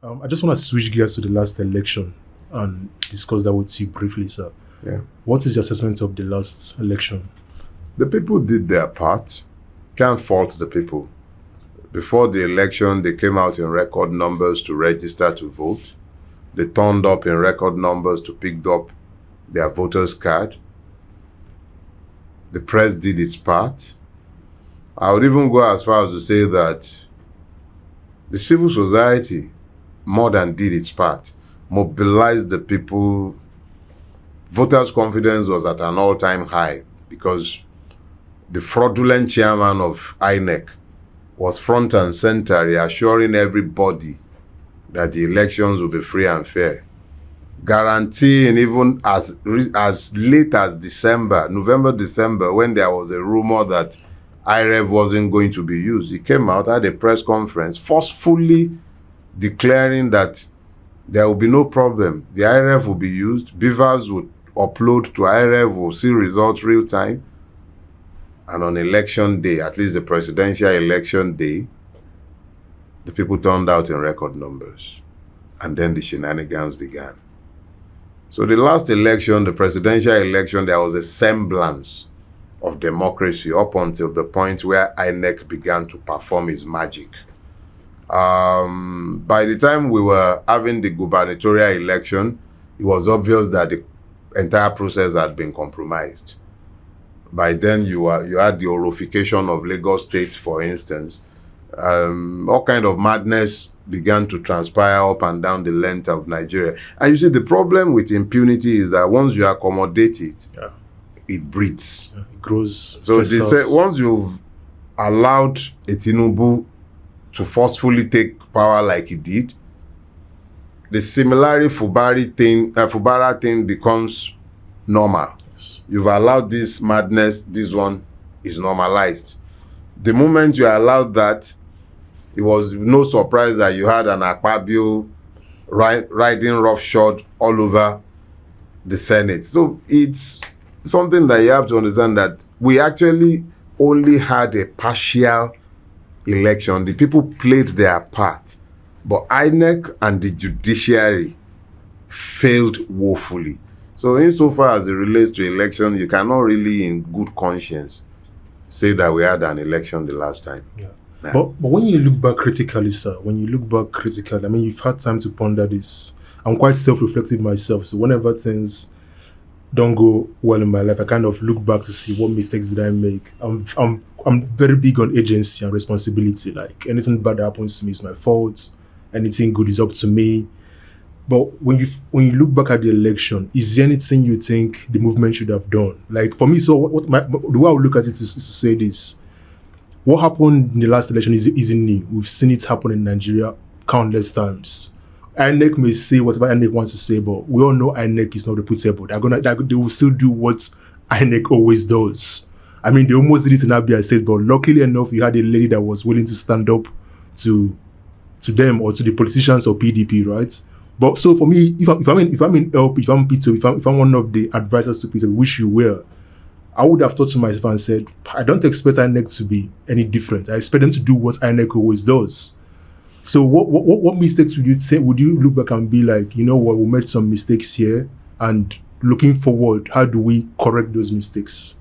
I just want to switch gears to the last election and discuss that with you briefly, sir. Yeah. What is your assessment of the last election? The people did their part. Can't fault the people. Before the election, they came out in record numbers to register to vote. They turned up in record numbers to pick up their voters' card. The press did its part. I would even go as far as to say that the civil society more than did its part, mobilized the people. Voters' confidence was at an all-time high because the fraudulent chairman of INEC was front and center, reassuring everybody that the elections will be free and fair, guaranteeing even as late as November, December, when there was a rumor that IREV wasn't going to be used. He came out at a press conference forcefully declaring that there will be no problem. The IREV will be used. Beavers would upload to IREV, will see results real time. And on election day, at least the presidential election day, the people turned out in record numbers. And then the shenanigans began. So the last election, the presidential election, there was a semblance of democracy up until the point where INEC began to perform its magic. By the time we were having the gubernatorial election, it was obvious that the entire process had been compromised. By then, you had the orification of Lagos State, for instance. All kind of madness began to transpire up and down the length of Nigeria. And you see, the problem with impunity is that once you accommodate it, it breeds. It grows. So they say once you've allowed a Tinubu to forcefully take power like he did, the similarly Fubara thing becomes normal. Yes. You've allowed this madness, this one is normalized. The moment you allowed that, it was no surprise that you had an Akpabio riding roughshod all over the Senate. So it's something that you have to understand that we actually only had a partial election. The people played their part, but INEC and the judiciary failed woefully. So insofar as it relates to election, you cannot really in good conscience say that we had an election the last time. Yeah. But when you look back critically, sir, I mean, you've had time to ponder this. I'm quite self-reflective myself, so whenever things don't go well in my life, I kind of look back to see what mistakes did I make. I'm very big on agency and responsibility. Like, anything bad that happens to me is my fault. Anything good is up to me. But when you look back at the election, is there anything you think the movement should have done? Like, for me, so the way I would look at it is to say this. What happened in the last election isn't new. We've seen it happen in Nigeria countless times. INEC may say whatever INEC wants to say, but we all know INEC is not reputable. They will still do what INEC always does. I mean, they almost did it in Abia State, but luckily enough, you had a lady that was willing to stand up to them or to the politicians of PDP, right? But so for me, if I'm in LP, if I'm P2, if I'm one of the advisors to P2, which you were, I would have thought to myself and said, I don't expect INEC to be any different. I expect them to do what INEC always does. So what mistakes would you say? Would you look back and be like, you know what, we made some mistakes here, and looking forward, how do we correct those mistakes?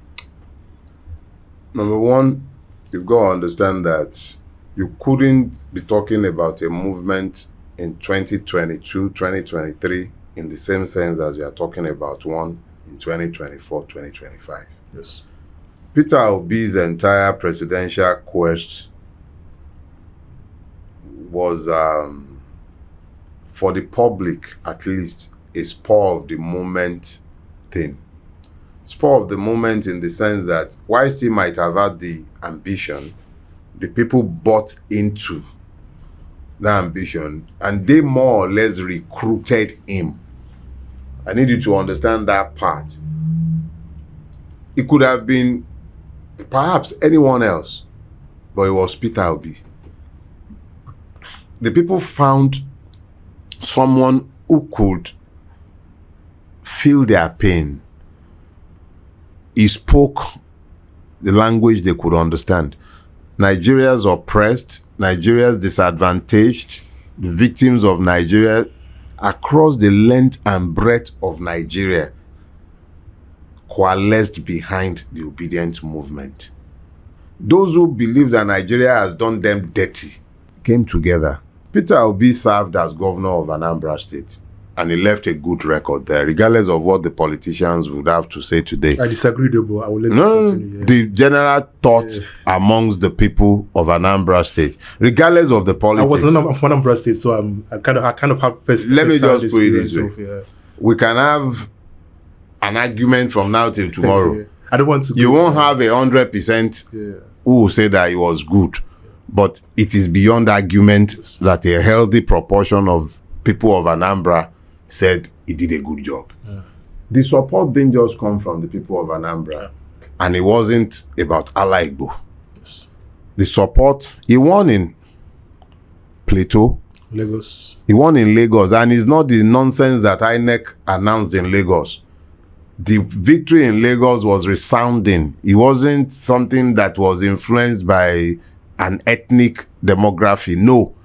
Number one, you've got to understand that you couldn't be talking about a movement in 2022, 2023 in the same sense as you are talking about one in 2024, 2025. Yes. Peter Obi's entire presidential quest was, for the public at least, a spur of the moment thing. Spur of the moment in the sense that whilst he might have had the ambition, the people bought into the ambition and they more or less recruited him. I need you to understand that part. It could have been perhaps anyone else, but it was Peter Obi. The people found someone who could feel their pain. He spoke the language they could understand. Nigeria's oppressed, Nigeria's disadvantaged, the victims of Nigeria across the length and breadth of Nigeria coalesced behind the obedient movement. Those who believe that Nigeria has done them dirty came together. Peter Obi served as governor of Anambra State, and he left a good record there, regardless of what the politicians would have to say today. I disagree, though, but I will let you continue. Yeah. The general thought amongst the people of Anambra State, regardless of the politics. I was from Anambra State, so I kind of have first. Let me just put it this way: yeah. we can have an argument from now till tomorrow. Yeah. I don't want to. You won't have 100% who will say that it was good, but it is beyond argument that a healthy proportion of people of Anambra said he did a good job. The support didn't just come from the people of Anambra, and it wasn't about Allah Igbo. Yes. The support, he won in Plateau, Lagos. He won in Lagos, and it's not the nonsense that INEC announced in Lagos. The victory in Lagos was resounding. It wasn't something that was influenced by an ethnic demography. No.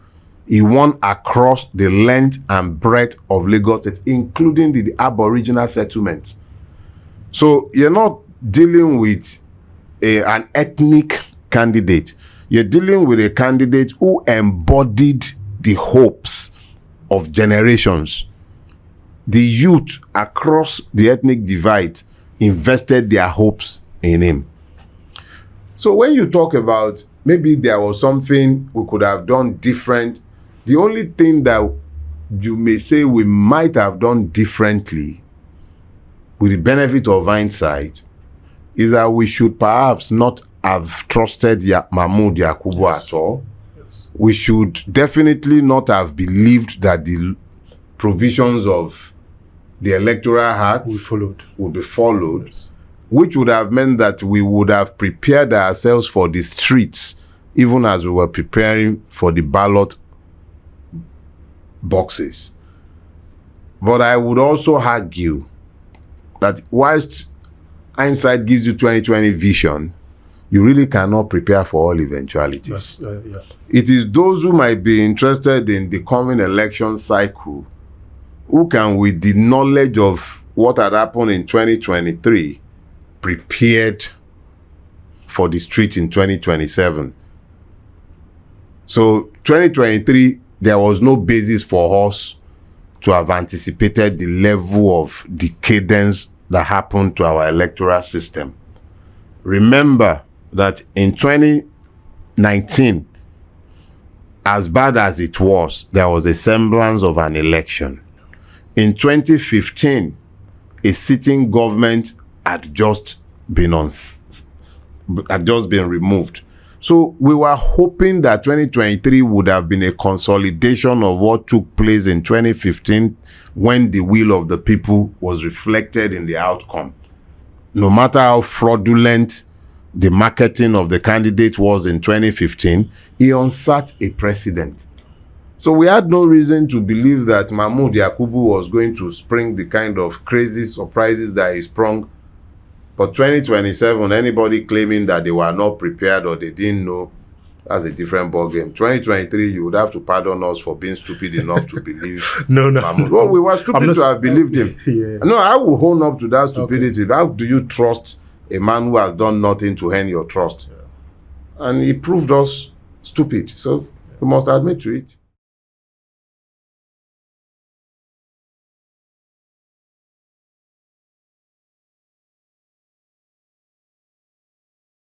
He won across the length and breadth of Lagos State, including the Aboriginal settlement. So you're not dealing with an ethnic candidate. You're dealing with a candidate who embodied the hopes of generations. The youth across the ethnic divide invested their hopes in him. So when you talk about maybe there was something we could have done different, the only thing that you may say we might have done differently, with the benefit of hindsight, is that we should perhaps not have trusted Mahmoud Yakubu at all. Yes. We should definitely not have believed that the provisions of the Electoral Act would be followed, Yes. which would have meant that we would have prepared ourselves for the streets, even as we were preparing for the ballot boxes. But I would also argue that whilst hindsight gives you 2020 vision, you really cannot prepare for all eventualities. Yes, It is those who might be interested in the coming election cycle who can, with the knowledge of what had happened in 2023, prepared for the street in 2027. So 2023, there was no basis for us to have anticipated the level of decadence that happened to our electoral system. Remember that in 2019, as bad as it was, there was a semblance of an election. In 2015, a sitting government had just been removed. So we were hoping that 2023 would have been a consolidation of what took place in 2015, when the will of the people was reflected in the outcome. No matter how fraudulent the marketing of the candidate was in 2015, he unsat a precedent. So we had no reason to believe that Mahmoud Yakubu was going to spring the kind of crazy surprises that he sprung. But 2027, anybody claiming that they were not prepared or they didn't know, that's a different ballgame. 2023, you would have to pardon us for being stupid enough to believe Mahmoud. Well, we were stupid to have believed him. Yeah. No, I will hold up to that stupidity. Okay. How do you trust a man who has done nothing to earn your trust? And he proved us stupid. So we must admit to it.